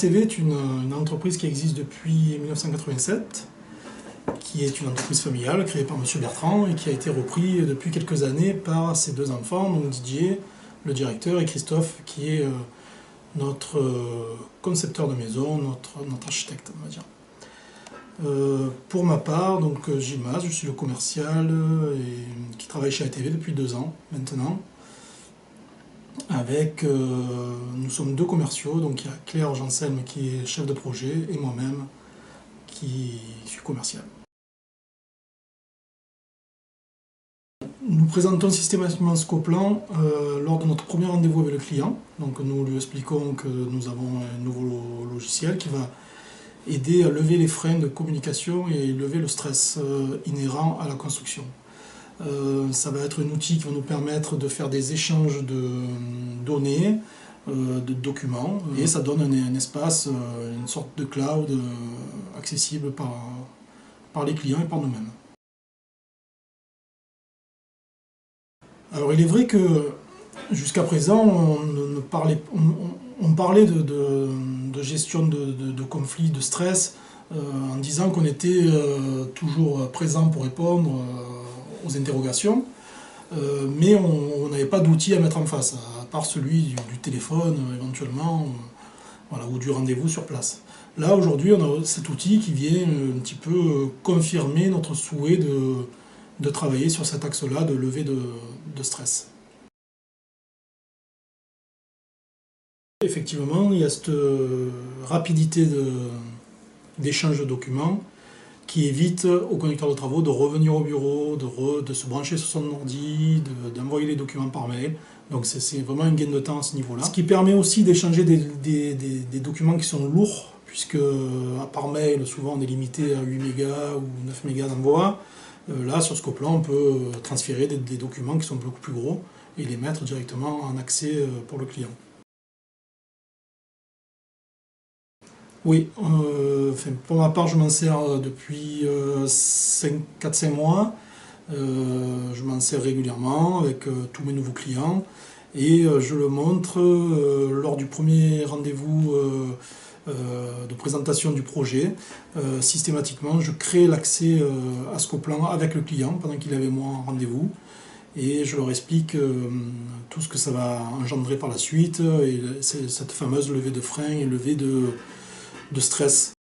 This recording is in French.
ATV est une entreprise qui existe depuis 1987, qui est une entreprise familiale créée par M. Bertrand et qui a été repris depuis quelques années par ses deux enfants, donc Didier, le directeur, et Christophe, qui est notre concepteur de maison, notre architecte, on va dire. Pour ma part, donc Gilles Mas, je suis le commercial qui travaille chez ATV depuis 2 ans maintenant. Nous sommes 2 commerciaux, donc il y a Claire Janselme qui est chef de projet et moi-même qui suis commercial. Nous présentons systématiquement Scoplan lors de notre premier rendez-vous avec le client. Donc nous lui expliquons que nous avons un nouveau logiciel qui va aider à lever les freins de communication et lever le stress inhérent à la construction. Ça va être un outil qui va nous permettre de faire des échanges de données, de documents, et ça donne un espace, une sorte de cloud accessible par les clients et par nous-mêmes. Alors il est vrai que jusqu'à présent on parlait de gestion de conflits, de stress, en disant qu'on était toujours présent pour répondre aux interrogations, mais on n'avait pas d'outils à mettre en face, à part celui du téléphone éventuellement, voilà, ou du rendez-vous sur place. Là aujourd'hui on a cet outil qui vient un petit peu confirmer notre souhait de travailler sur cet axe-là de levée de stress. Effectivement, il y a cette rapidité d'échange de documents qui évite au conducteur de travaux de revenir au bureau, de se brancher sur son ordi, d'envoyer les documents par mail. Donc c'est vraiment un gain de temps à ce niveau-là. Ce qui permet aussi d'échanger des documents qui sont lourds, puisque par mail, souvent on est limité à 8 mégas ou 9 mégas d'envoi. Là, sur Scoplan, on peut transférer des documents qui sont beaucoup plus gros et les mettre directement en accès pour le client. Oui, pour ma part, je m'en sers depuis 4-5 mois. Je m'en sers régulièrement avec tous mes nouveaux clients et je le montre lors du premier rendez-vous de présentation du projet. Systématiquement, je crée l'accès à Scoplan avec le client pendant qu'il est avec moi en rendez-vous et je leur explique tout ce que ça va engendrer par la suite et cette fameuse levée de frein et levée de stress